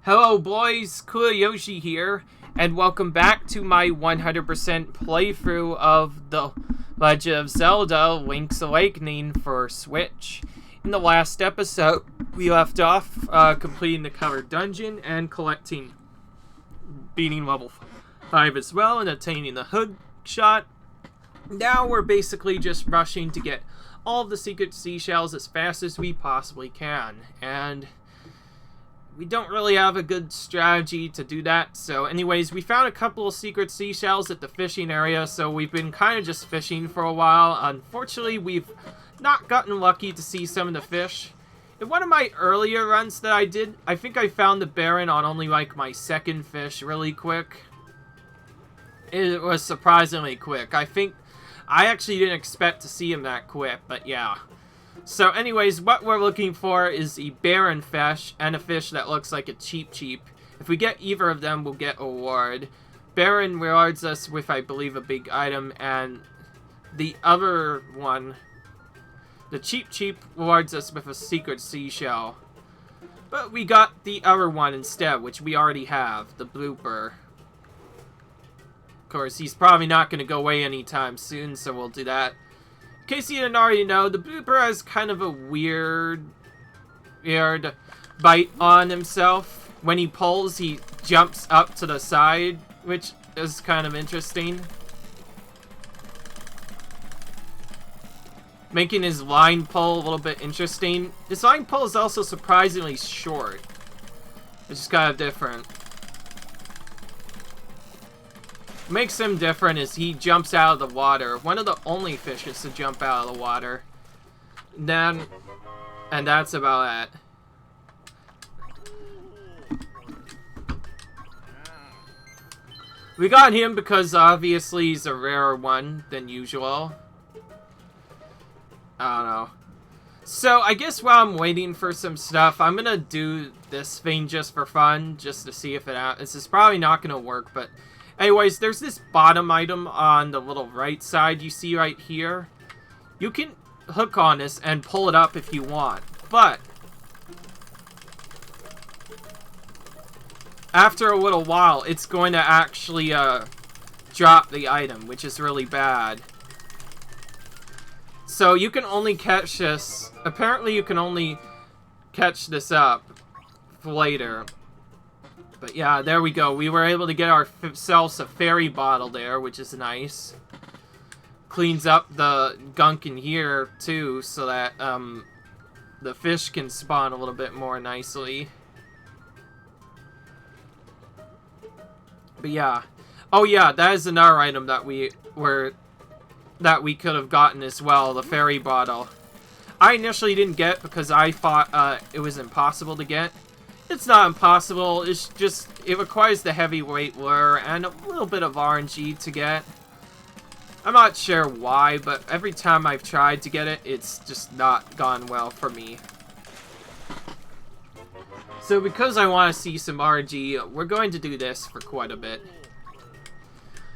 Hello boys, Yoshi here, and welcome back to my 100% playthrough of The Legend of Zelda Link's Awakening for Switch. In the last episode, we left off completing the covered dungeon and beating level 5 as well and attaining the hood shot. Now we're basically just rushing to get all of the secret seashells as fast as we possibly can, and we don't really have a good strategy to do that. So anyways, we found a couple of secret seashells at the fishing area, so we've been kind of just fishing for a while. Unfortunately, we've not gotten lucky to see some of the fish. In one of my earlier runs that I did, I think I found the Baron on only like my second fish really quick. It was surprisingly quick. I think I actually didn't expect to see him that quick, but yeah. So anyways, what we're looking for is a Baron fish and a fish that looks like a Cheep. If we get either of them, we'll get a reward. Baron rewards us with, I believe, a big item, and the other one, the Cheep, rewards us with a secret seashell. But we got the other one instead, which we already have, the blooper. Of course, he's probably not going to go away anytime soon, so we'll do that. In case you didn't already know, the blooper has kind of a weird bite on himself. When he pulls, he jumps up to the side, which is kind of interesting, making his line pull a little bit interesting. His line pull is also surprisingly short, which is kind of different. What makes him different is he jumps out of the water. One of the only fishes to jump out of the water. And that's about it. We got him because obviously he's a rarer one than usual. I don't know. So I guess while I'm waiting for some stuff, I'm gonna do this thing just for fun, just to see if it out. This is probably not gonna work, but anyways, there's this bottom item on the little right side you see right here. You can hook on this and pull it up if you want, but after a little while, it's going to actually drop the item, which is really bad. So you can only catch this. Apparently, you can only catch this up later. But yeah, there we go. We were able to get ourselves a fairy bottle there, which is nice. Cleans up the gunk in here, too, so that the fish can spawn a little bit more nicely. But yeah. Oh yeah, that is another item that we could have gotten as well, the fairy bottle. I initially didn't get because I thought it was impossible to get. It's not impossible, it's just, it requires the heavyweight lure and a little bit of RNG to get. I'm not sure why, but every time I've tried to get it, it's just not gone well for me. So because I want to see some RNG, we're going to do this for quite a bit.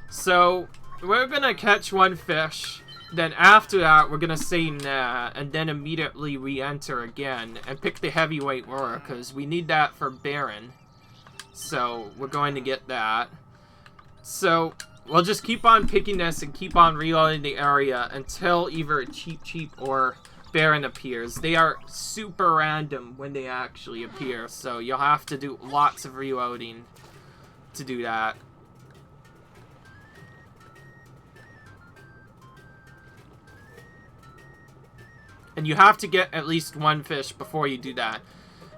So, we're going to catch one fish. Then after that, we're going to say nah, and then immediately re-enter again, and pick the heavyweight lure, because we need that for Baron. So, we're going to get that. So, we'll just keep on picking this and keep on reloading the area until either a Cheep or Baron appears. They are super random when they actually appear, so you'll have to do lots of reloading to do that. And you have to get at least one fish before you do that.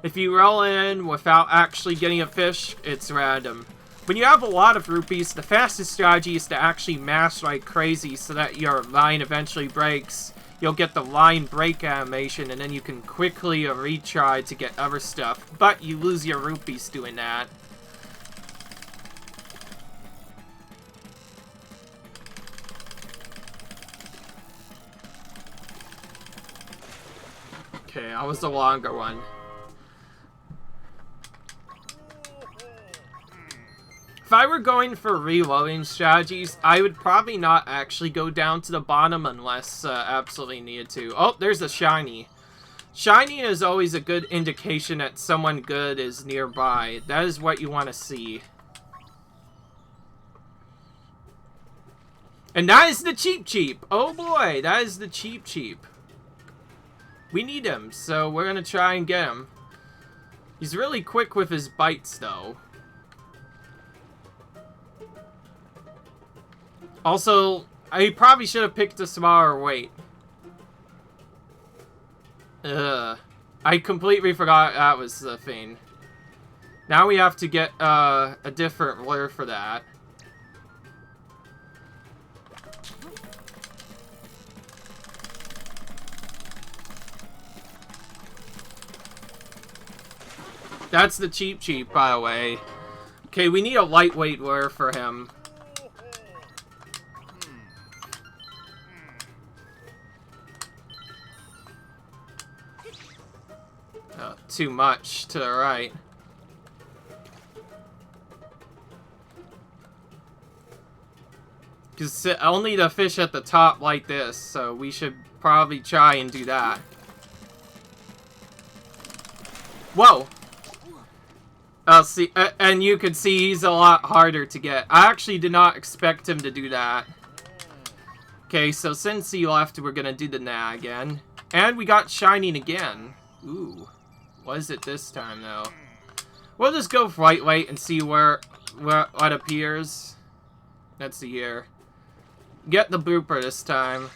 If you roll in without actually getting a fish, it's random. When you have a lot of rupees, the fastest strategy is to actually mash like crazy so that your line eventually breaks. You'll get the line break animation, and then you can quickly retry to get other stuff. But you lose your rupees doing that. Okay, that was the longer one. If I were going for reloading strategies, I would probably not actually go down to the bottom unless absolutely needed to. Oh, there's a shiny. Shining is always a good indication that someone good is nearby. That is what you want to see. And that is the Cheep Cheep. Oh boy, that is the Cheep Cheep. We need him, so we're gonna try and get him. He's really quick with his bites, though. Also, I probably should have picked a smaller weight. Ugh. I completely forgot that was the thing. Now we have to get a different lure for that. That's the Cheep Cheep, by the way. Okay, we need a lightweight lure for him. Too much to the right. Because only the fish at the top like this, so we should probably try and do that. Whoa! See, and you can see he's a lot harder to get. I actually did not expect him to do that. Okay, so since he left, we're gonna do the nah again. And we got Shining again. Ooh. What is it this time, though? We'll just go for lightweight and see what appears. Let's see here. Get the blooper this time.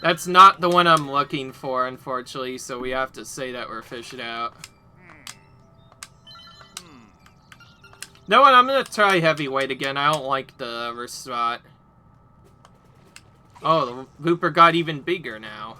That's not the one I'm looking for, unfortunately, so we have to say that we're fishing out. No one, I'm gonna try heavyweight again. I don't like the other spot. Oh, the looper got even bigger now.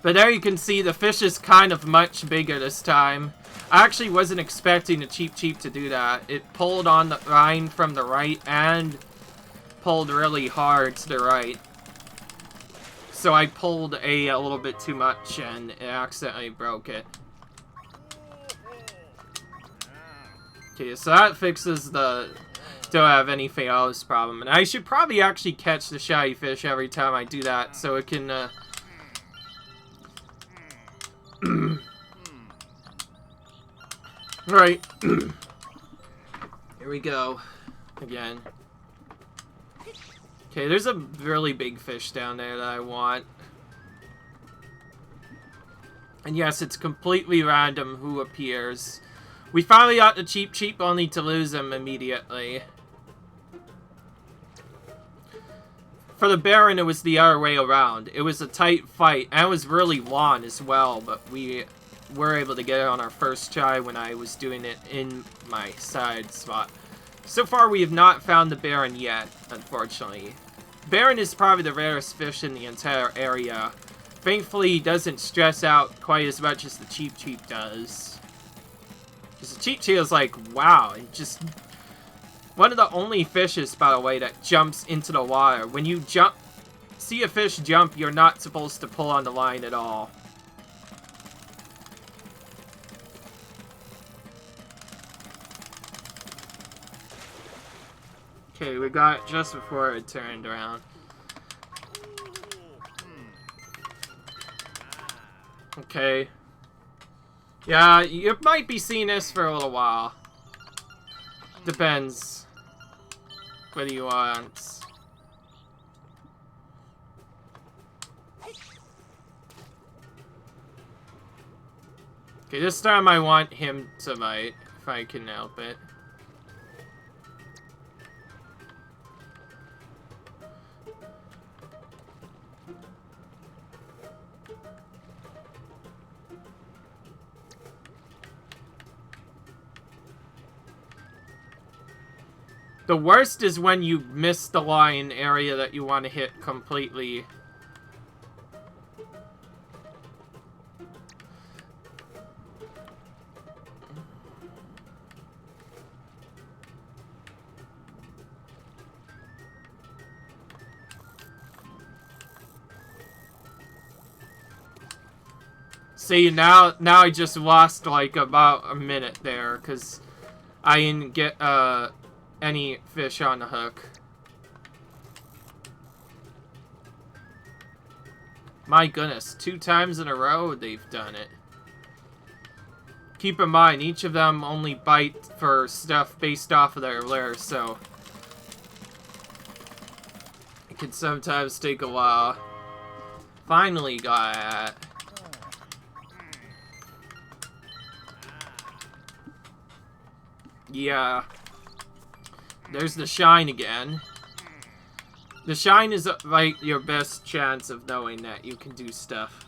But there you can see the fish is kind of much bigger this time. I actually wasn't expecting the Cheep Cheep to do that. It pulled on the line from the right and pulled really hard to the right. So I pulled a little bit too much and it accidentally broke it. Okay, so that fixes the don't have anything else problem. And I should probably actually catch the shy fish every time I do that so it can... Right. Here we go. Again. Okay, there's a really big fish down there that I want. And yes, it's completely random who appears. We finally got the Cheep Cheep, only to lose him immediately. For the Baron, it was the other way around. It was a tight fight, and it was really long as well, but we were able to get it on our first try when I was doing it in my side spot. So far, we have not found the Baron yet, unfortunately. Baron is probably the rarest fish in the entire area. Thankfully, he doesn't stress out quite as much as the Cheep Cheep does. Because the Cheep Cheep is like, wow, and just... One of the only fishes, by the way, that jumps into the water. When you see a fish jump, you're not supposed to pull on the line at all. Okay, we got it just before it turned around. Okay. Yeah, you might be seeing this for a little while. Depends. What do you want? Okay, this time I want him to bite, if I can help it. The worst is when you miss the line area that you want to hit completely. See, now I just lost, like, about a minute there, because I didn't get, any fish on the hook. My goodness, 2 times in a row they've done it. Keep in mind, each of them only bite for stuff based off of their lure, so it can sometimes take a while. Finally got it. Yeah. There's the shine again. The shine is, like, your best chance of knowing that you can do stuff.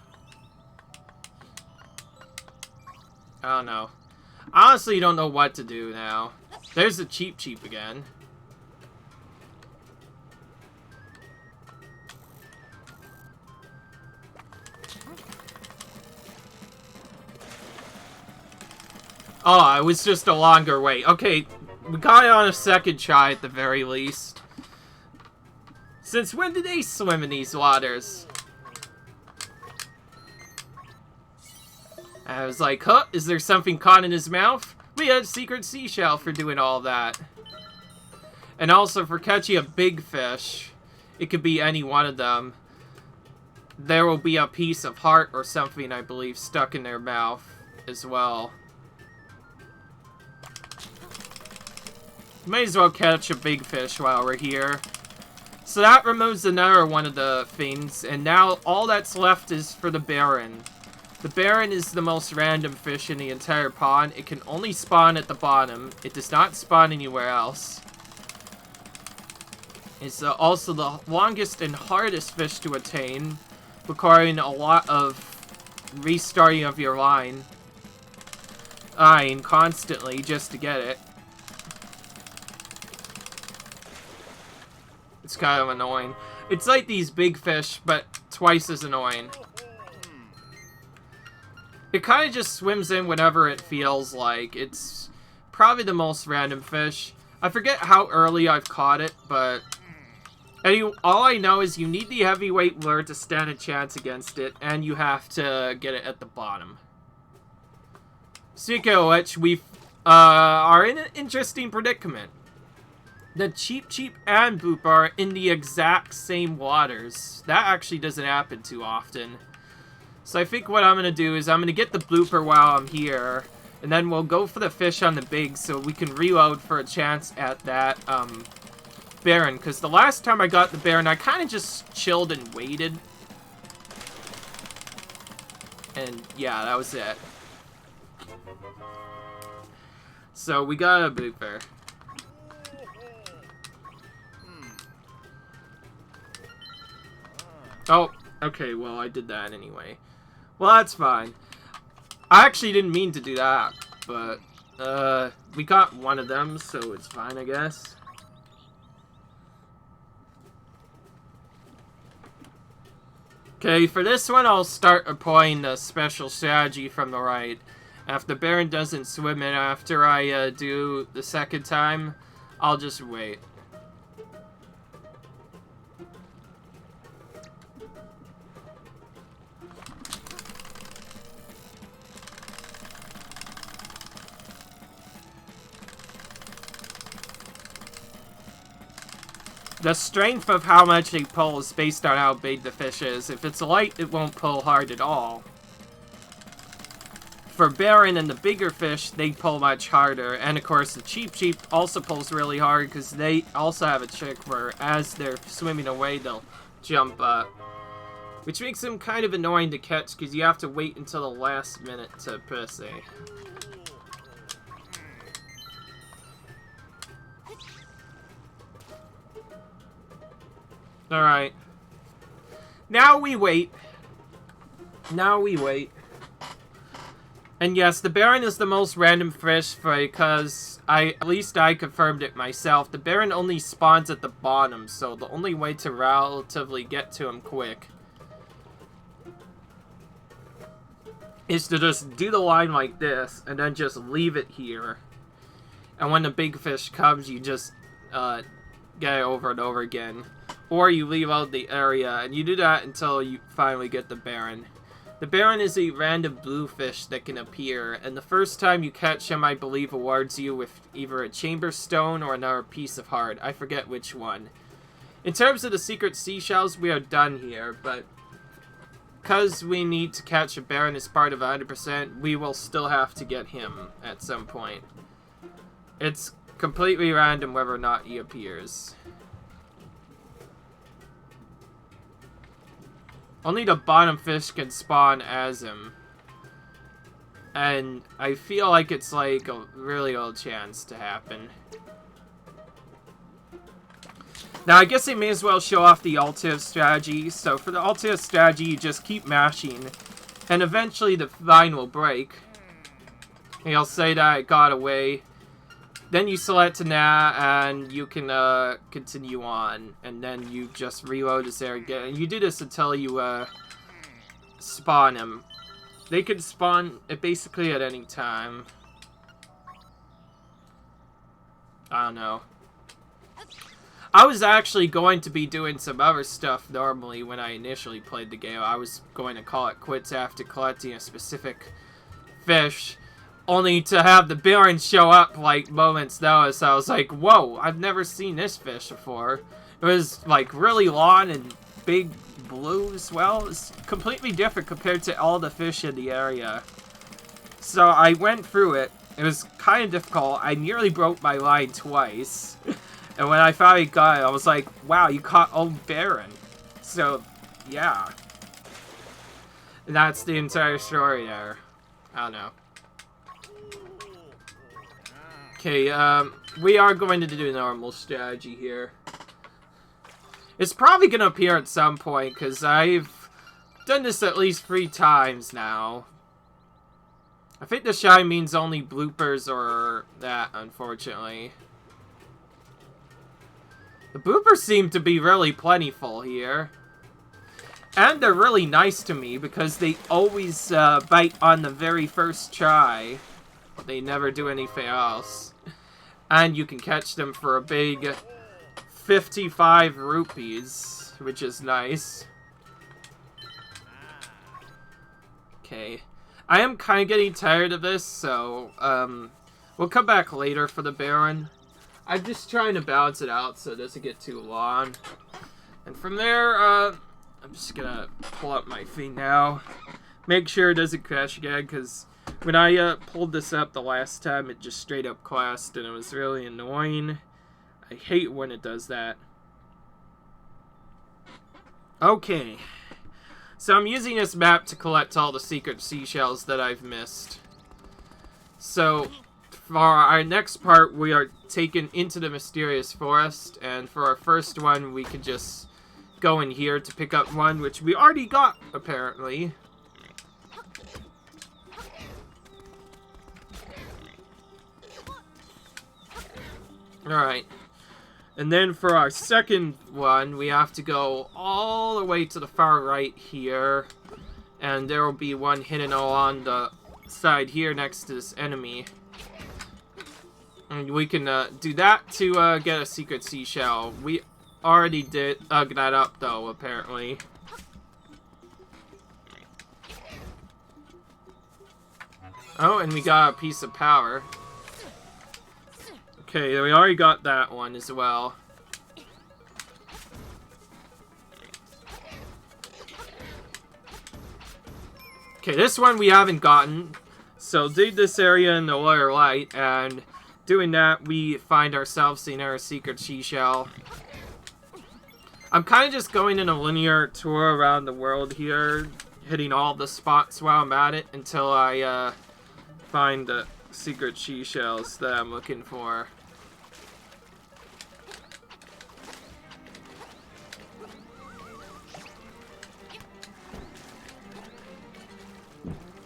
I don't know. Honestly, don't know what to do now. There's the cheap again. Oh, it was just a longer wait. Okay, we got it on a second try at the very least. Since when did they swim in these waters? I was like, huh, is there something caught in his mouth? We had a secret seashell for doing all that. And also for catching a big fish. It could be any one of them. There will be a piece of heart or something, I believe, stuck in their mouth as well. Might as well catch a big fish while we're here. So that removes another one of the things, and now all that's left is for the Baron. The Baron is the most random fish in the entire pond. It can only spawn at the bottom. It does not spawn anywhere else. It's also the longest and hardest fish to attain, requiring a lot of restarting of your line constantly just to get it. It's kind of annoying. It's like these big fish, but twice as annoying. It kind of just swims in whenever it feels like. It's probably the most random fish. I forget how early I've caught it, but all I know is you need the heavyweight lure to stand a chance against it, and you have to get it at the bottom. Speaking of which, we are in an interesting predicament. The Cheep and Boop are in the exact same waters. That actually doesn't happen too often. So I think what I'm going to do is I'm going to get the blooper while I'm here. And then we'll go for the fish on the big so we can reload for a chance at that Baron. Because the last time I got the Baron, I kind of just chilled and waited. And yeah, that was it. So we got a blooper. Oh, okay, well, I did that anyway. Well, that's fine. I actually didn't mean to do that, but, we got one of them, so it's fine, I guess. Okay, for this one, I'll start employing the special strategy from the right. If the Baron doesn't swim in after I, do the second time, I'll just wait. The strength of how much they pull is based on how big the fish is. If it's light, it won't pull hard at all. For Baron and the bigger fish, they pull much harder. And of course, the Cheep also pulls really hard because they also have a trick where as they're swimming away, they'll jump up. Which makes them kind of annoying to catch because you have to wait until the last minute to press A. Alright. Now we wait. And yes, the Baron is the most random fish because at least I confirmed it myself. The Baron only spawns at the bottom, so the only way to relatively get to him quick is to just do the line like this and then just leave it here. And when the big fish comes, you just get it over and over again. Or you leave out the area, and you do that until you finally get the Baron. The Baron is a random blue fish that can appear, and the first time you catch him, I believe, awards you with either a chamber stone or another piece of heart. I forget which one. In terms of the secret seashells, we are done here, but because we need to catch a Baron as part of 100%, we will still have to get him at some point. It's completely random whether or not he appears. Only the bottom fish can spawn as him. And I feel like it's like a really old chance to happen. Now, I guess they may as well show off the ultimate strategy. So for the ultimate strategy, you just keep mashing. And eventually the vine will break. And you'll say that it got away. Then you select nah, and you can continue on, and then you just reload this area again. And you do this until you spawn him. They can spawn it basically at any time. I don't know. I was actually going to be doing some other stuff normally when I initially played the game. I was going to call it quits after collecting a specific fish. Only to have the Baron show up, like, moments notice. I was like, whoa, I've never seen this fish before. It was, like, really long and big blue as well. It's completely different compared to all the fish in the area. So I went through it. It was kind of difficult. I nearly broke my line twice. And when I finally got it, I was like, wow, you caught old Baron. So, yeah. And that's the entire story there. I don't know. Okay, we are going to do a normal strategy here. It's probably going to appear at some point, because I've done this at least 3 times now. I think the shine means only bloopers or that, unfortunately. The bloopers seem to be really plentiful here. And they're really nice to me, because they always bite on the very first try. They never do anything else. And you can catch them for a big 55 rupees, which is nice. Okay. I am kind of getting tired of this, so we'll come back later for the Baron. I'm just trying to balance it out so it doesn't get too long. And from there, I'm just gonna pull up my thing now. Make sure it doesn't crash again, because when I pulled this up the last time, it just straight up crashed, and it was really annoying. I hate when it does that. Okay. So I'm using this map to collect all the secret seashells that I've missed. So, for our next part, we are taken into the mysterious forest, and for our first one, we can just go in here to pick up one, which we already got, apparently. Alright. And then for our second one, we have to go all the way to the far right here. And there will be one hidden along the side here next to this enemy. And we can do that to get a secret seashell. We already did that up, though, apparently. Oh, and we got a piece of power. Okay, we already got that one as well. Okay, this one we haven't gotten. So do this area in the lower light, and doing that, we find ourselves in our secret seashell. I'm kind of just going in a linear tour around the world here, hitting all the spots while I'm at it until I find the secret seashells that I'm looking for.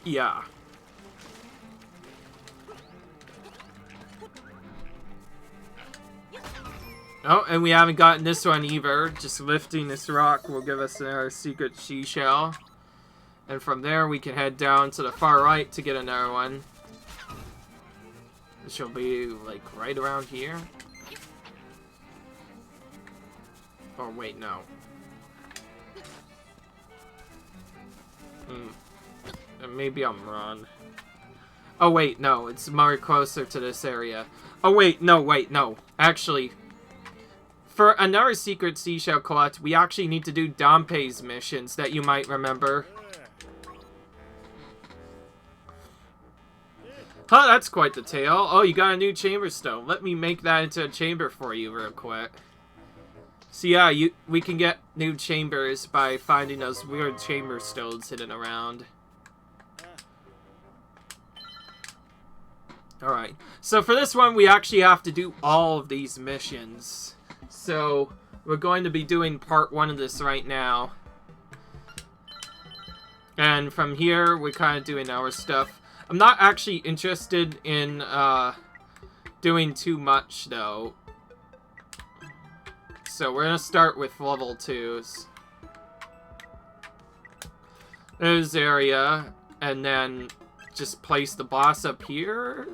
Yeah. Oh, and we haven't gotten this one either. Just lifting this rock will give us another secret seashell. And from there, we can head down to the far right to get another one. This will be, like, right around here. Oh, wait, no. Maybe I'm wrong. Oh, wait, no. It's more closer to this area. Oh, wait, no. Actually, for another secret seashell collect, we actually need to do Dompe's missions that you might remember. Huh, that's quite the tale. Oh, you got a new chamber stone. Let me make that into a chamber for you real quick. So yeah, we can get new chambers by finding those weird chamber stones hidden around. Alright, so for this one, we actually have to do all of these missions. So, we're going to be doing part 1 of this right now. And from here, we're kind of doing our stuff. I'm not actually interested in doing too much, though. So we're going to start with level 2s. This area, and then just place the boss up here.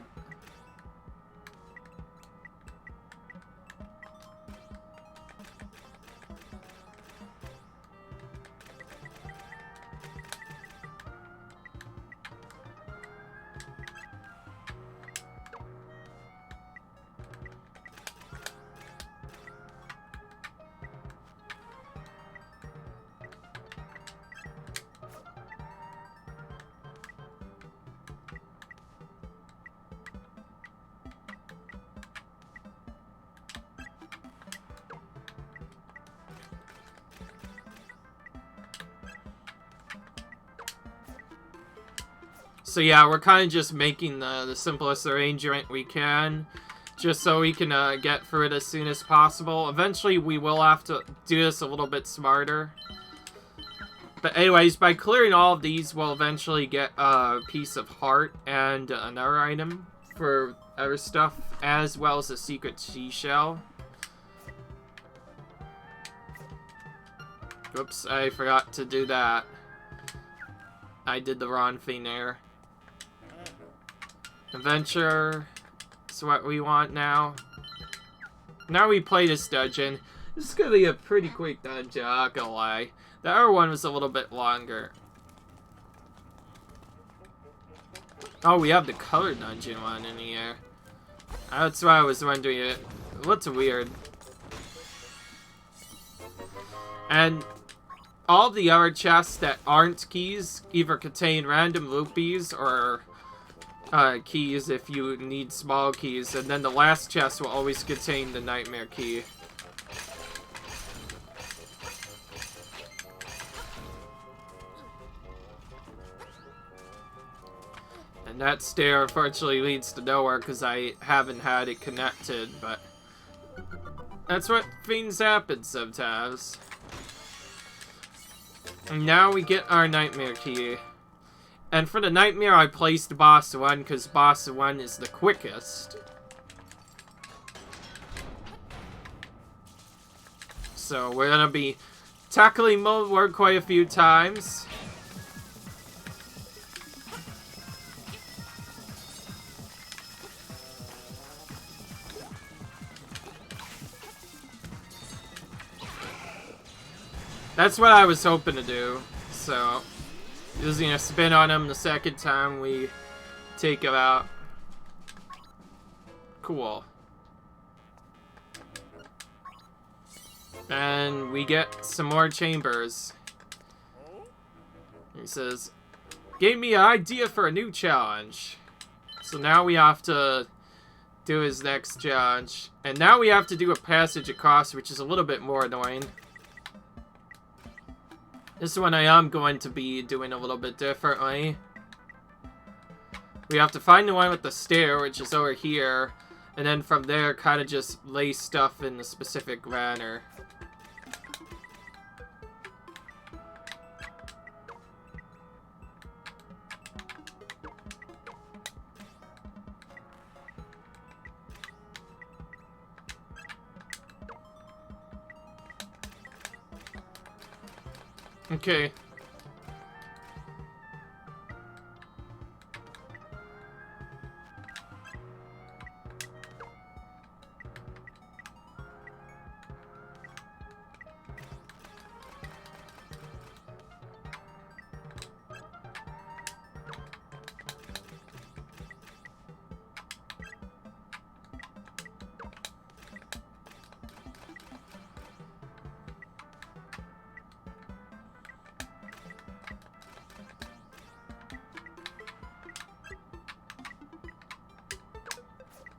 So yeah, we're kind of just making the simplest arrangement we can, just so we can get through it as soon as possible. Eventually, we will have to do this a little bit smarter. But anyways, by clearing all of these, we'll eventually get a piece of heart and another item for other stuff, as well as a secret seashell. Whoops, I forgot to do that. I did the wrong thing there. Adventure is what we want now. Now we play this dungeon. This is gonna be a pretty quick dungeon, I'm not gonna lie. The other one was a little bit longer. Oh, we have the colored dungeon one in here. That's why I was wondering. It looks weird. And all the other chests that aren't keys either contain random rupees or keys if you need small keys, and then the last chest will always contain the nightmare key. And that stair unfortunately leads to nowhere because I haven't had it connected, but that's what things happen sometimes. And now we get our nightmare key. And for the nightmare, I placed boss 1 because boss 1 is the quickest. So we're gonna be tackling Moldward quite a few times. That's what I was hoping to do, so using a spin on him the second time we take him out. Cool. And we get some more chambers. He says, gave me an idea for a new challenge. So now we have to do his next challenge. And now we have to do a passage across, which is a little bit more annoying. This one I am going to be doing a little bit differently. We have to find the one with the stair, which is over here, and then from there kind of just lay stuff in a specific manner. Okay.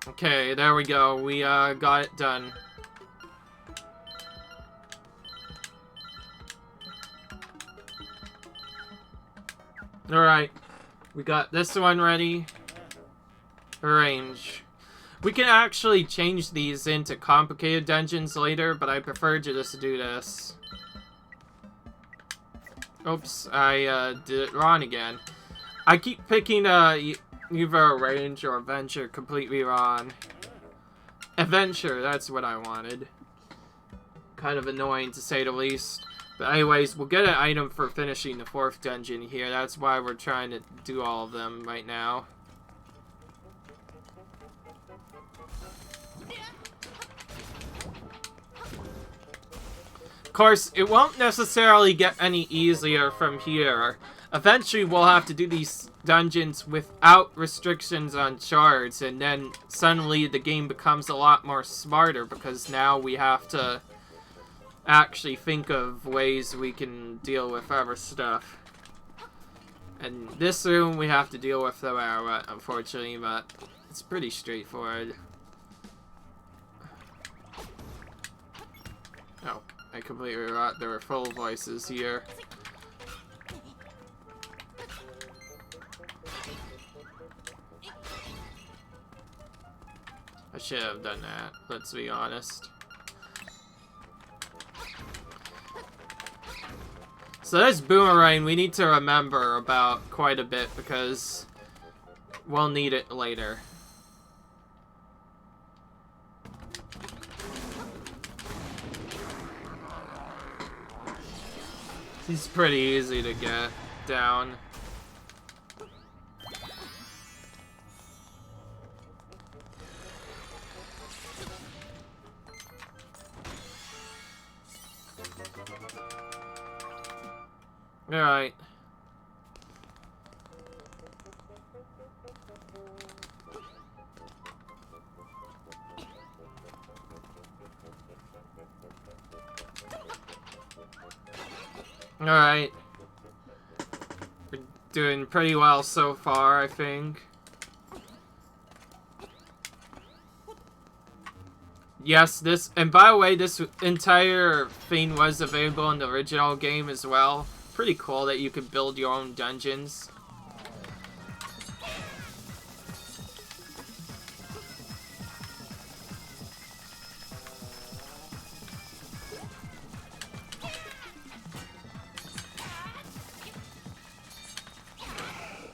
Okay, there we go. We got it done. Alright. We got this one ready. Arrange. We can actually change these into complicated dungeons later, but I prefer to just do this. Oops, I did it wrong again. I keep picking either arrange or adventure completely wrong. Adventure, that's what I wanted. Kind of annoying to say the least. But anyways, we'll get an item for finishing the 4th dungeon here. That's why we're trying to do all of them right now. Of course, it won't necessarily get any easier from here. Eventually, we'll have to do these dungeons without restrictions on shards, and then suddenly the game becomes a lot more smarter, because now we have to actually think of ways we can deal with other stuff. And this room we have to deal with no matter what, unfortunately, but it's pretty straightforward. Oh, I completely forgot there were full voices here. I should have done that, let's be honest. So this boomerang we need to remember about quite a bit because we'll need it later. He's pretty easy to get down. Alright. Alright. We're doing pretty well so far, I think. Yes, this, and by the way, this entire thing was available in the original game as well. Pretty cool that you could build your own dungeons.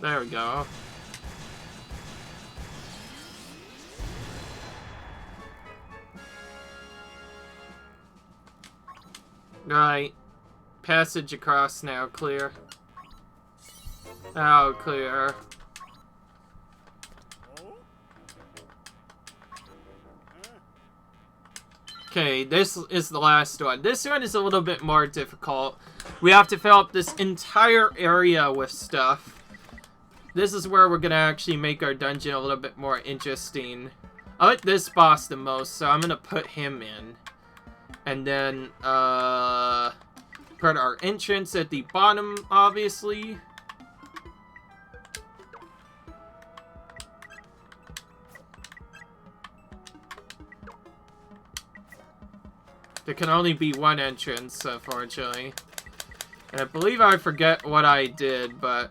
There we go. Right. Passage across now, clear. Oh, clear. Okay, this is the last one. This one is a little bit more difficult. We have to fill up this entire area with stuff. This is where we're gonna actually make our dungeon a little bit more interesting. I like this boss the most, so I'm gonna put him in. And then, put our entrance at the bottom, obviously. There can only be one entrance, unfortunately. And I believe I forget what I did, but...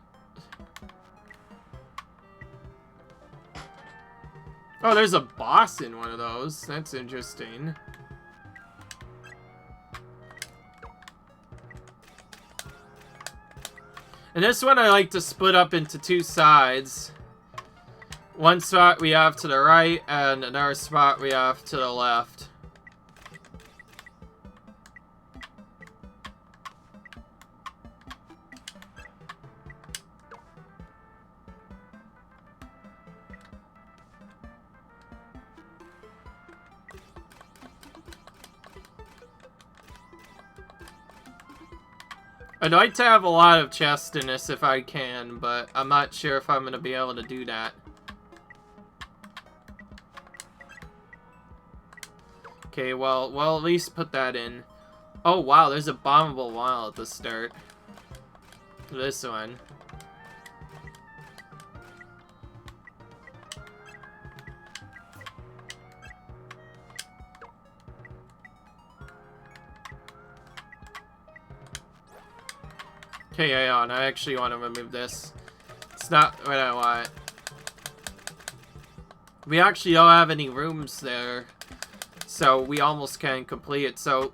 Oh, there's a boss in one of those. That's interesting. And this one I like to split up into two sides. One spot we have to the right, and another spot we have to the left. I'd like to have a lot of chests in this if I can, but I'm not sure if I'm going to be able to do that. Okay, well, at least put that in. Oh, wow, there's a bombable wall at the start. This one. Okay, hang on, I actually want to remove this. It's not what I want. We actually don't have any rooms there, so we almost can't complete it. So,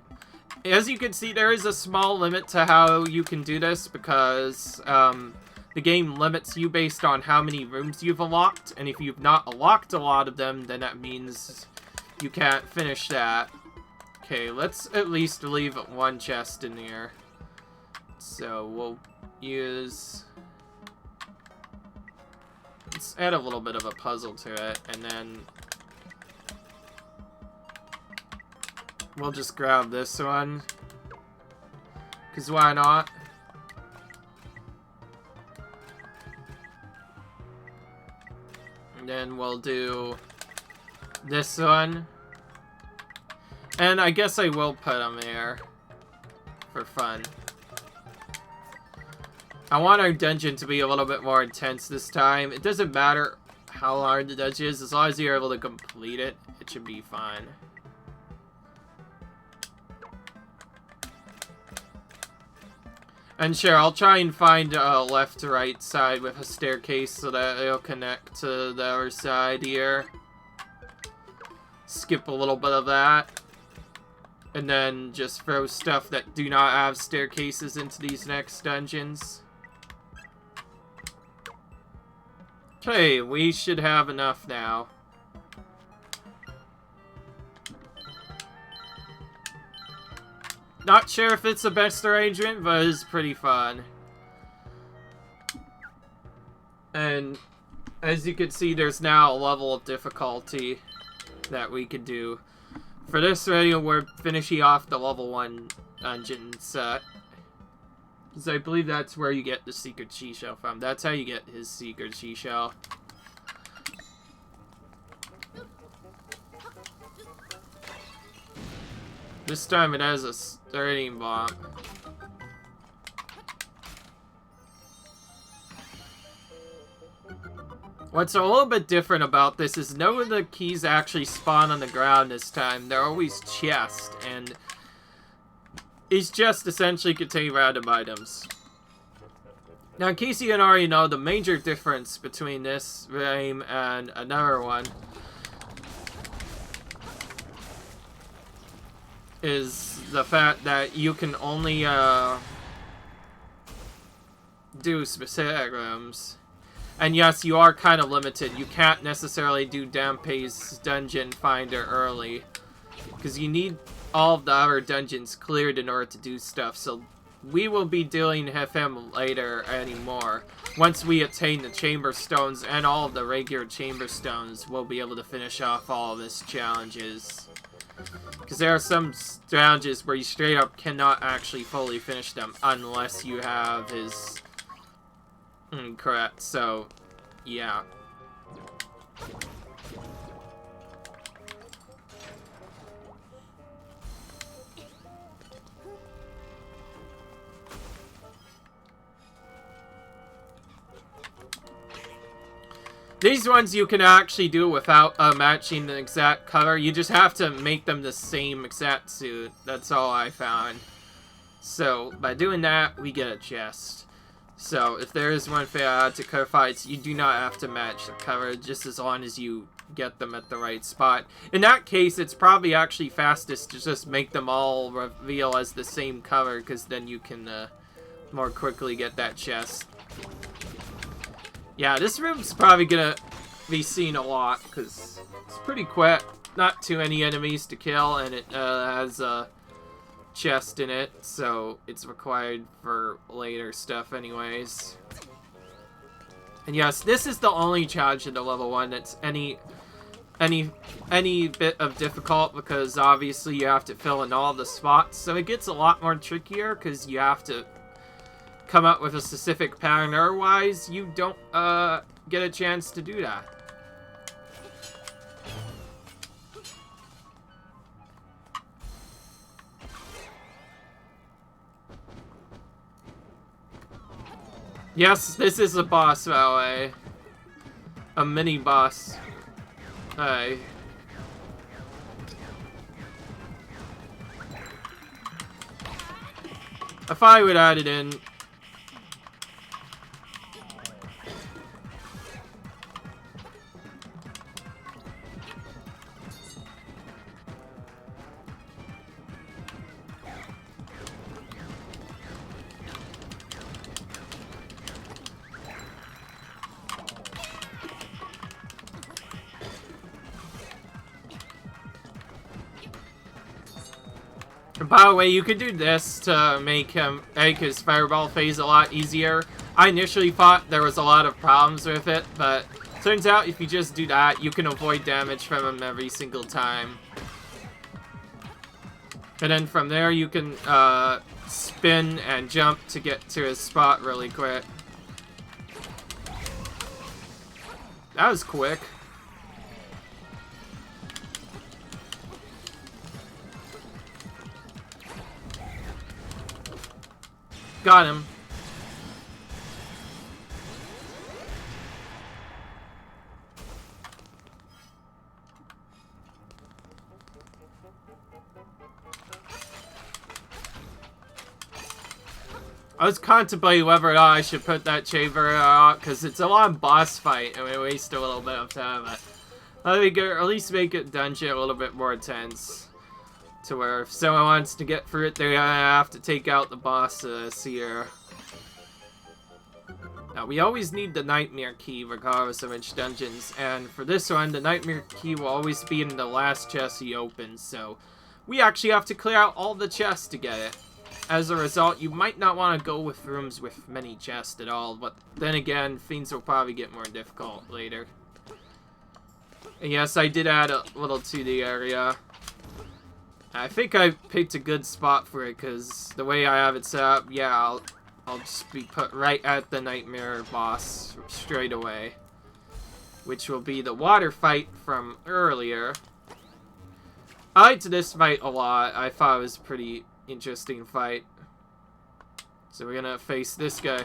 as you can see, there is a small limit to how you can do this, because the game limits you based on how many rooms you've unlocked, and if you've not unlocked a lot of them, then that means you can't finish that. Okay, let's at least leave one chest in here. So we'll use... Let's add a little bit of a puzzle to it, and then we'll just grab this one. 'Cause why not? And then we'll do this one. And I guess I will put them there for fun. I want our dungeon to be a little bit more intense this time. It doesn't matter how hard the dungeon is, as long as you're able to complete it, it should be fine. And sure, I'll try and find a left to right side with a staircase so that it'll connect to the other side here. Skip a little bit of that. And then just throw stuff that do not have staircases into these next dungeons. Okay, we should have enough now. Not sure if it's the best arrangement, but it's pretty fun. And as you can see, there's now a level of difficulty that we could do. For this video, we're finishing off the level 1 dungeon set. Because I believe that's where you get the secret Seashell from. That's how you get his secret Seashell. This time it has a starting bomb. What's a little bit different about this is none of the keys actually spawn on the ground this time. They're always chests, and each chest essentially contain random items. Now, in case you didn't already know, the major difference between this game and another one is the fact that you can only do specific rooms. And yes, you are kind of limited. You can't necessarily do Dampé's Dungeon Finder early, because you need all of the other dungeons cleared in order to do stuff. So we will be doing him later anymore. Once we attain the Chamber Stones and all of the regular Chamber Stones, we'll be able to finish off all of his challenges. Because there are some challenges where you straight up cannot actually fully finish them unless you have his... Correct, so, yeah. These ones you can actually do without matching the exact color. You just have to make them the same exact suit. That's all I found. So, by doing that, we get a chest. So, if there is one thing I had to clarify, it's you do not have to match the cover, just as long as you get them at the right spot. In that case, it's probably actually fastest to just make them all reveal as the same cover, because then you can more quickly get that chest. Yeah, this room's probably gonna be seen a lot, because it's pretty quick. Not too many enemies to kill, and it has a chest in it, so it's required for later stuff anyways. And yes, this is the only challenge in the level 1 that's any bit of difficult, because obviously you have to fill in all the spots, so it gets a lot more trickier because you have to come up with a specific pattern, otherwise you don't get a chance to do that. Yes, this is a boss, by the way. A mini boss. Hey. If I would add it in. By the way, you could do this to make his fireball phase a lot easier. I initially thought there was a lot of problems with it, but turns out if you just do that, you can avoid damage from him every single time. And then from there, you can spin and jump to get to his spot really quick. That was quick. Got him. I was contemplating whether or not I should put that chamber out, because it's a long boss fight, and we waste a little bit of time, but I think at least make it dungeon a little bit more intense. To where if someone wants to get through it, they're gonna have to take out the bosses here. Now, we always need the Nightmare Key, regardless of which dungeons, and for this one, the Nightmare Key will always be in the last chest you open, so we actually have to clear out all the chests to get it. As a result, you might not want to go with rooms with many chests at all, but then again, things will probably get more difficult later. And yes, I did add a little to the area. I think I picked a good spot for it, because the way I have it set up, yeah, I'll just be put right at the Nightmare boss straight away. Which will be the water fight from earlier. I liked this fight a lot. I thought it was a pretty interesting fight. So we're gonna face this guy.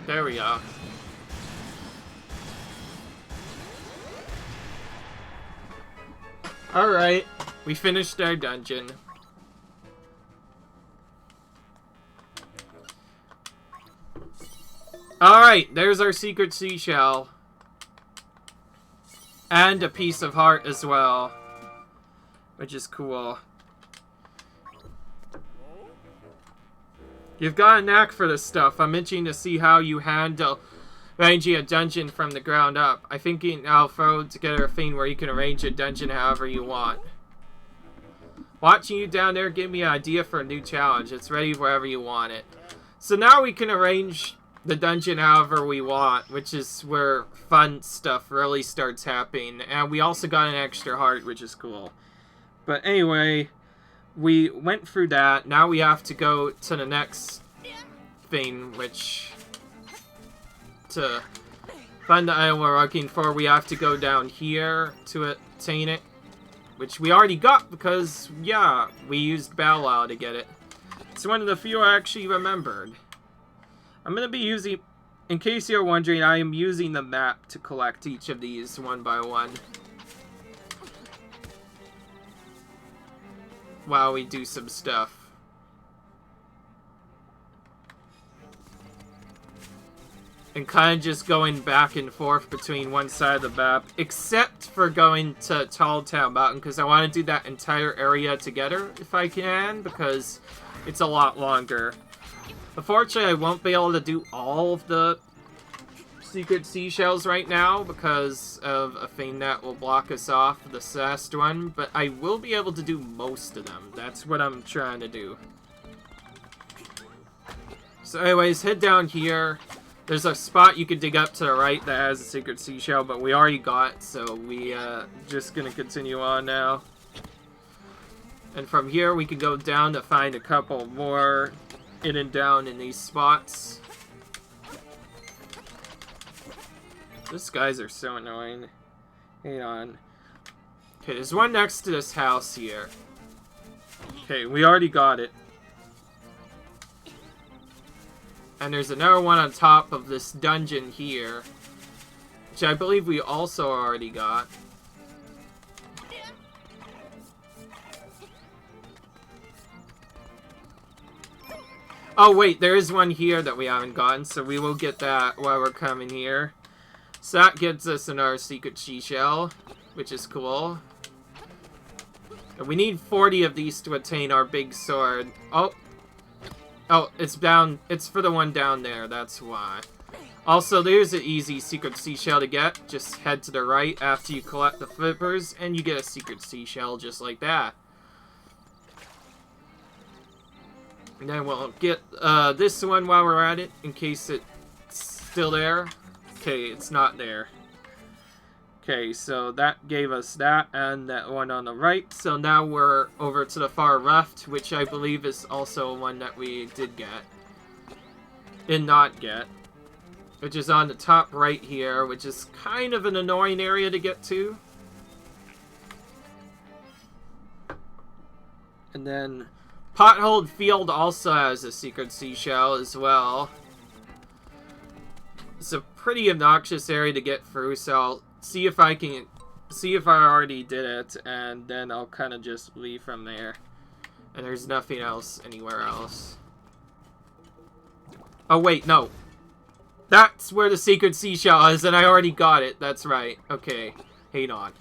There we go. Alright, we finished our dungeon. Alright, there's our secret seashell. And a piece of heart as well. Which is cool. You've got a knack for this stuff. I'm itching to see how you handle arranging a dungeon from the ground up. I think I'll throw together a thing where you can arrange a dungeon however you want. Watching you down there gave me an idea for a new challenge. It's ready wherever you want it. So now we can arrange the dungeon however we want, which is where fun stuff really starts happening. And we also got an extra heart, which is cool. But anyway, we went through that. Now we have to go to the next thing, which... to find the item we're looking for, we have to go down here to attain it. Which we already got because, yeah, we used Bow to get it. It's one of the few I actually remembered. I'm going to be using... in case you're wondering, I am using the map to collect each of these one by one. While we do some stuff. And kind of just going back and forth between one side of the map. Except for going to Tall Town Mountain, because I want to do that entire area together if I can, because it's a lot longer. Unfortunately, I won't be able to do all of the secret seashells right now because of a thing that will block us off the last one, but I will be able to do most of them. That's what I'm trying to do. So anyways, head down here. There's a spot you can dig up to the right that has a secret seashell, but we already got, so we just gonna continue on now. And from here we can go down to find a couple more in and down in these spots. These guys are so annoying. Hang on. Okay, there's one next to this house here. Okay, we already got it. And there's another one on top of this dungeon here, which I believe we also already got. Oh wait, there is one here that we haven't gotten, so we will get that while we're coming here. So that gets us another secret seashell, which is cool. And we need 40 of these to attain our big sword. Oh, it's down. It's for the one down there, that's why. Also, there's an easy secret seashell to get. Just head to the right after you collect the flippers, and you get a secret seashell just like that. And then we'll get this one while we're at it, in case it's still there. Okay, it's not there. Okay, so that gave us that, and that one on the right. So now we're over to the far left, which I believe is also one that we did get. Did not get. Which is on the top right here, which is kind of an annoying area to get to. And then Potholed Field also has a secret seashell as well. It's a pretty obnoxious area to get through, so I'll see if I already did it, and then I'll kind of just leave from there. And there's nothing else anywhere else. Oh wait, no. That's where the secret seashell is, and I already got it. That's right. Okay, hang on.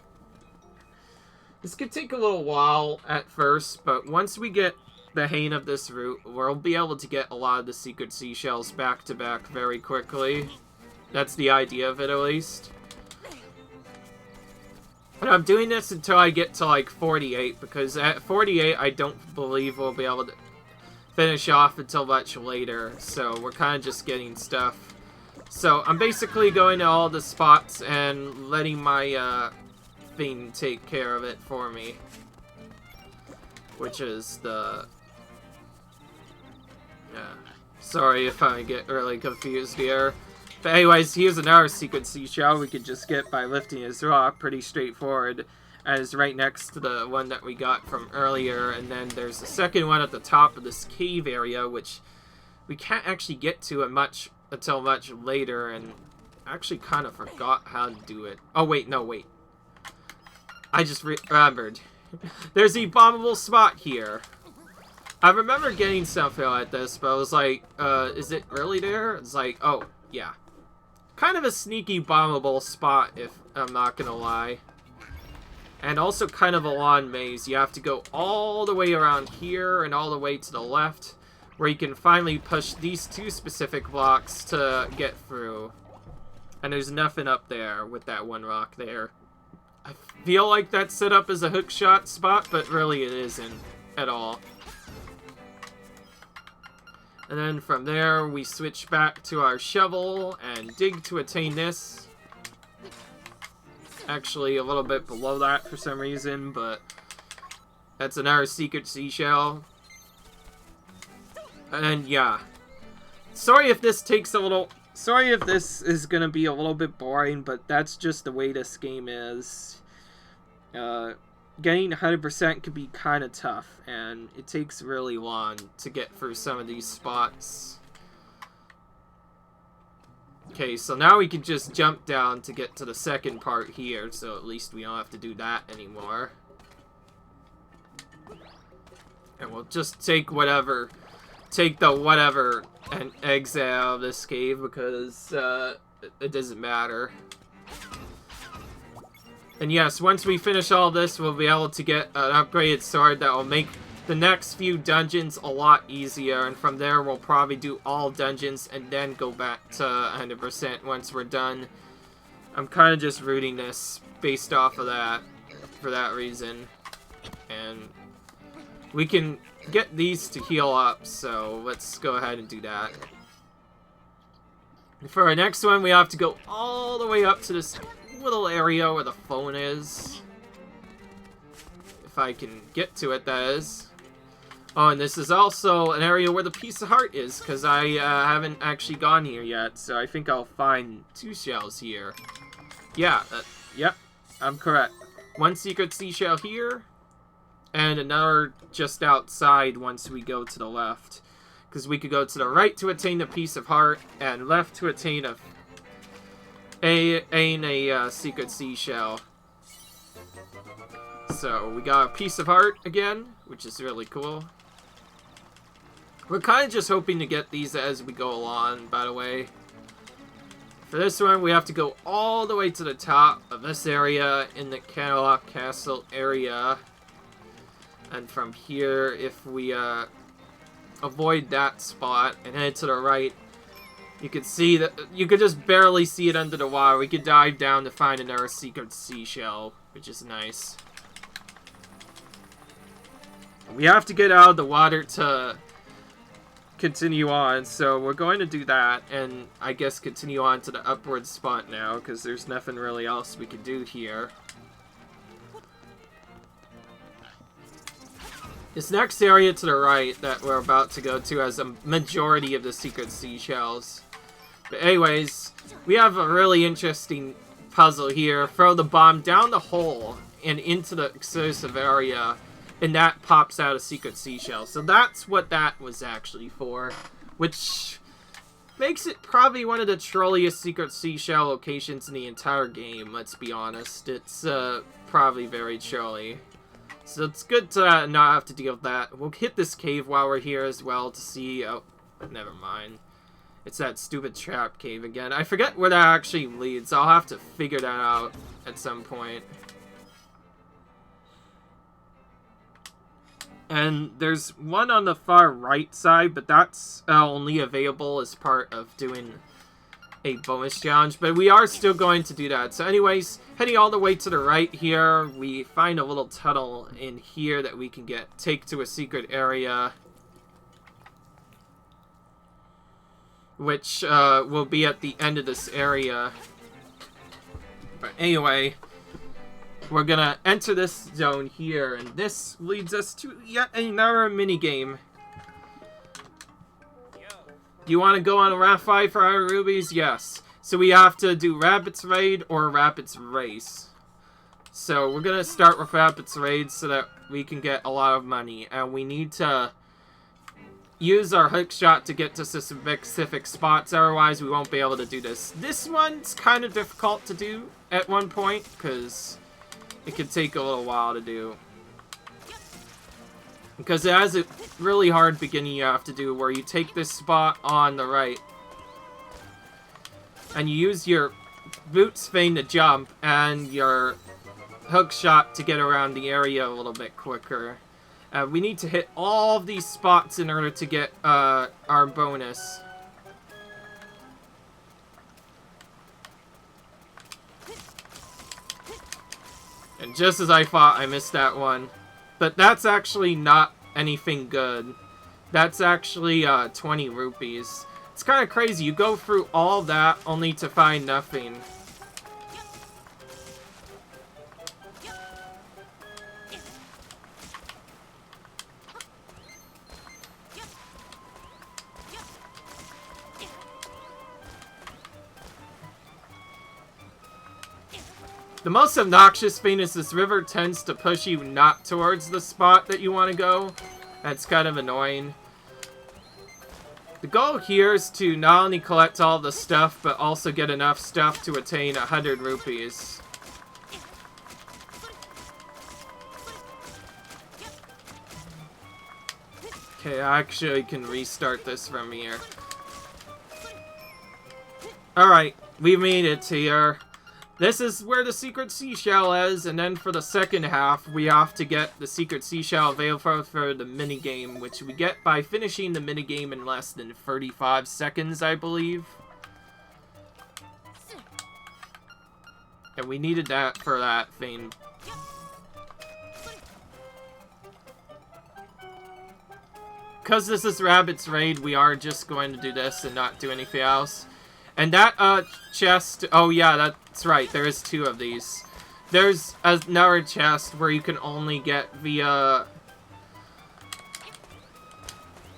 This could take a little while at first, but once we get the hang of this route, we'll be able to get a lot of the secret seashells back to back very quickly. That's the idea of it, at least. And I'm doing this until I get to like 48, because at 48 I don't believe we'll be able to finish off until much later, so we're kind of just getting stuff. So I'm basically going to all the spots and letting my thing take care of it for me, which is the... sorry if I get really confused here. But anyways, here's another secret seashell we could just get by lifting his rock. Pretty straightforward. As right next to the one that we got from earlier. And then there's the second one at the top of this cave area, which we can't actually get to until much later. And I actually kind of forgot how to do it. Oh wait, no, wait. I just remembered. There's a bombable spot here. I remember getting something like this, but I was like, is it really there? It's like, oh, yeah. Kind of a sneaky bombable spot, if I'm not gonna lie. And also kind of a long maze. You have to go all the way around here and all the way to the left, where you can finally push these two specific blocks to get through. And there's nothing up there with that one rock there. I feel like that's set up as a hookshot spot, but really it isn't at all. And then from there, we switch back to our shovel and dig to attain this. Actually, a little bit below that for some reason, but that's another secret seashell. And yeah. Sorry if this takes a little... Sorry if this is gonna be a little bit boring, but that's just the way this game is. Getting 100% can be kind of tough, and it takes really long to get through some of these spots. Okay, so now we can just jump down to get to the second part here, so at least we don't have to do that anymore. And we'll just take the whatever and exit out of this cave, because it doesn't matter. And yes, once we finish all this, we'll be able to get an upgraded sword that will make the next few dungeons a lot easier, and from there we'll probably do all dungeons and then go back to 100% once we're done. I'm kind of just rooting this based off of that, for that reason. And we can get these to heal up, so let's go ahead and do that. For our next one, we have to go all the way up to this little area where the phone is. If I can get to it, that is. Oh, and this is also an area where the piece of heart is, because I haven't actually gone here yet, so I think I'll find 2 shells here. Yeah, yep, I'm correct. 1 secret seashell here, and another just outside once we go to the left. Because we could go to the right to attain the piece of heart, and left to attain a secret seashell. So we got a piece of heart again, which is really cool. We're kind of just hoping to get these as we go along, by the way. For this one, we have to go all the way to the top of this area in the Cadillac Castle area. And from here, if we avoid that spot and head to the right, you can see that you could just barely see it under the water. We could dive down to find another secret seashell, which is nice. We have to get out of the water to continue on, so we're going to do that, and I guess continue on to the upward spot now, because there's nothing really else we can do here. This next area to the right that we're about to go to has a majority of the secret seashells. But anyways, we have a really interesting puzzle here. Throw the bomb down the hole and into the exclusive area, and that pops out a secret seashell. So that's what that was actually for, which makes it probably one of the trolliest secret seashell locations in the entire game, let's be honest. It's probably very trolly. So it's good to not have to deal with that. We'll hit this cave while we're here as well to see... Oh, never mind. It's that stupid trap cave again. I forget where that actually leads. I'll have to figure that out at some point. And there's one on the far right side, but that's only available as part of doing a bonus challenge. But we are still going to do that. So anyways, heading all the way to the right here, we find a little tunnel in here that we can take to a secret area, which will be at the end of this area. But anyway, we're gonna enter this zone here, and this leads us to yet another minigame. Do you want to go on a raft fight for our rubies? Yes. So we have to do Rabbit's Raid or Rabbit's Race. So we're gonna start with Rabbit's Raid so that we can get a lot of money, and we need to use our hook shot to get to specific spots, otherwise we won't be able to do this. This one's kind of difficult to do at one point, because it could take a little while to do. Because it has a really hard beginning you have to do, where you take this spot on the right, and you use your boots feint to jump, and your hook shot to get around the area a little bit quicker. We need to hit all of these spots in order to get our bonus. And just as I thought, I missed that one. But that's actually not anything good. That's actually 20 rupees. It's kind of crazy. You go through all that only to find nothing. The most obnoxious thing is this river tends to push you not towards the spot that you want to go. That's kind of annoying. The goal here is to not only collect all the stuff, but also get enough stuff to attain 100 rupees. Okay, I actually can restart this from here. Alright, we made it here. This is where the secret seashell is, and then for the second half, we have to get the secret seashell available for the minigame, which we get by finishing the minigame in less than 35 seconds, I believe. And we needed that for that thing. Because this is Rabbit's Raid, we are just going to do this and not do anything else. And that, chest... Oh, yeah, that's right. There is 2 of these. There's another chest where you can only get via...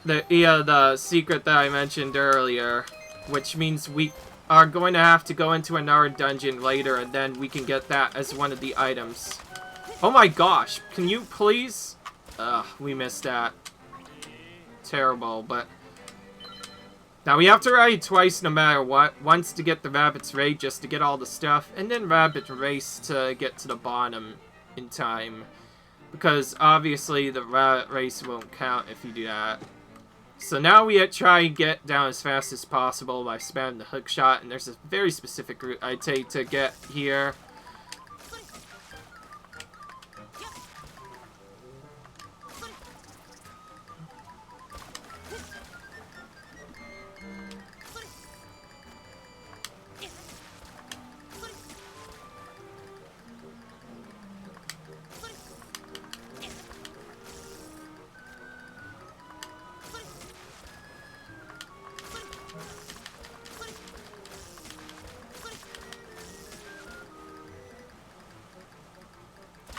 the secret that I mentioned earlier. Which means we are going to have to go into another dungeon later, and then we can get that as one of the items. Oh my gosh. Can you please... Ugh, we missed that. Terrible, but... Now we have to ride twice no matter what. Once to get the Rabbit's Raid just to get all the stuff, and then Rabbit Race to get to the bottom in time. Because obviously the Rabbit Race won't count if you do that. So now we try and get down as fast as possible by spamming the hook shot, and there's a very specific route I take to get here.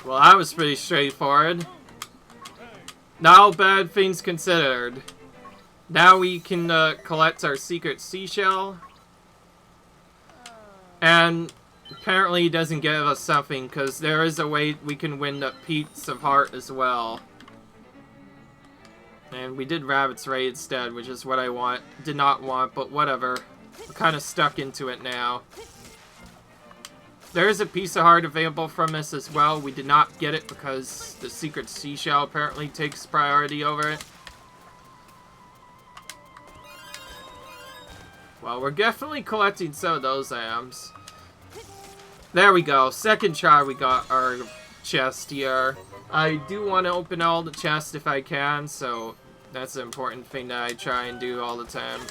Well, that was pretty straightforward. Now, bad things considered. Now we can collect our secret seashell. And apparently it doesn't give us something, because there is a way we can win the piece of heart as well. And we did Rabbit's Raid instead, which is what I did not want, but whatever. We're kind of stuck into it now. There is a piece of heart available from this as well. We did not get it because the secret seashell apparently takes priority over it. Well, we're definitely collecting some of those items. There we go. Second try we got our chest here. I do want to open all the chests if I can, so that's an important thing that I try and do all the time.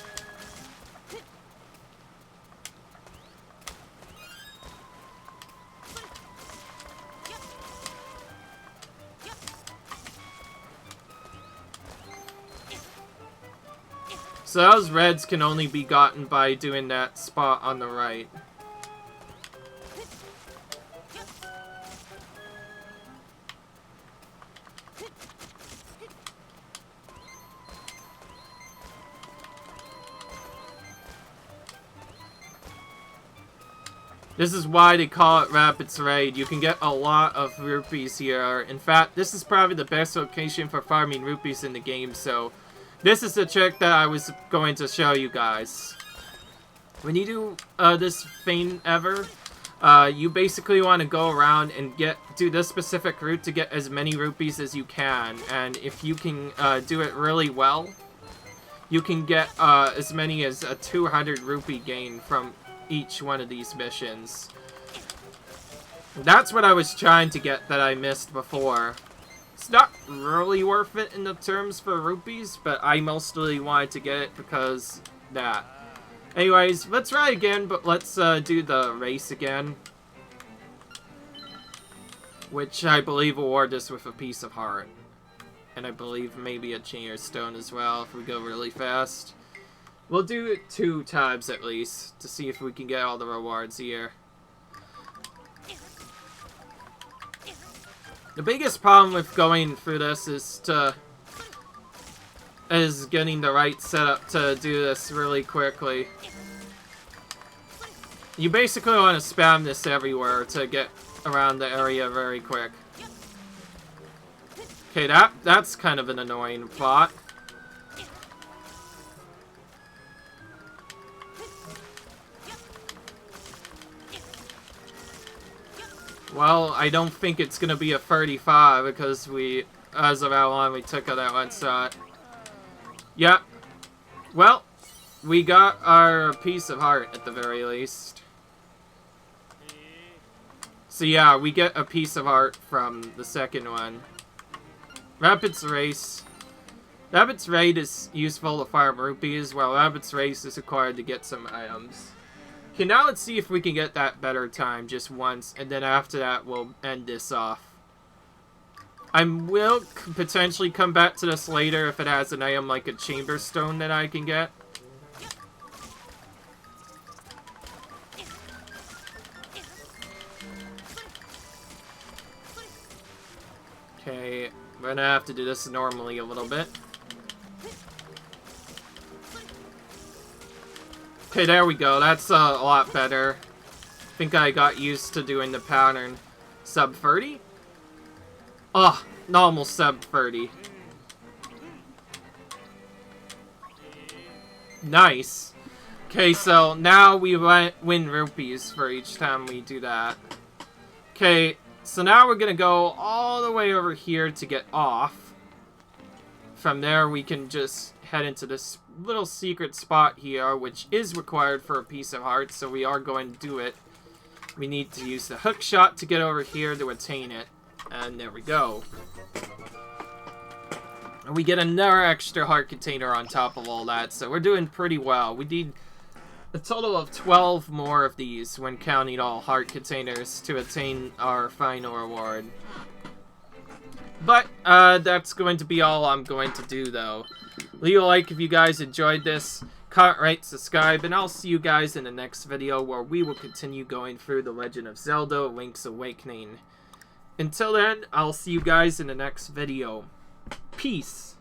So those reds can only be gotten by doing that spot on the right. This is why they call it Rabbit's Raid. You can get a lot of rupees here. In fact, this is probably the best location for farming rupees in the game, so... This is the trick that I was going to show you guys. When you do this thing ever, you basically want to go around and do this specific route to get as many rupees as you can. And if you can do it really well, you can get as many as a 200 rupee gain from each one of these missions. That's what I was trying to get that I missed before. It's not really worth it in the terms for rupees, but I mostly wanted to get it because that. Anyways, let's try again, but let's do the race again. Which I believe will award us with a piece of heart. And I believe maybe a chain or stone as well if we go really fast. We'll do it 2 times at least to see if we can get all the rewards here. The biggest problem with going through this is getting the right setup to do this really quickly. You basically want to spam this everywhere to get around the area very quick. Okay, that's kind of an annoying plot. Well, I don't think it's gonna be a 35 because as of how long we took on that one shot. Yep. Well, we got our piece of heart at the very least. So yeah, we get a piece of art from the second one. Rabbit's Race. Rabbit's Raid is useful to farm rupees, while Rabbit's Race is required to get some items. Okay, now let's see if we can get that better time just once, and then after that we'll end this off. I will potentially come back to this later if it has an item like a chamber stone that I can get. Okay, we're gonna have to do this normally a little bit. Okay, there we go. That's a lot better. I think I got used to doing the pattern. Sub 30? Oh, normal sub 30. Nice. Okay, so now we win rupees for each time we do that. Okay, so now we're gonna go all the way over here to get off. From there we can just head into this little secret spot here, which is required for a piece of heart, so we are going to do it. We need to use the hook shot to get over here to attain it. And there we go. And we get another extra heart container on top of all that, so we're doing pretty well. We need a total of 12 more of these when counting all heart containers to attain our final reward. But that's going to be all I'm going to do, though. Leave a like if you guys enjoyed this. Comment, rate, subscribe, and I'll see you guys in the next video where we will continue going through The Legend of Zelda: Link's Awakening. Until then, I'll see you guys in the next video. Peace!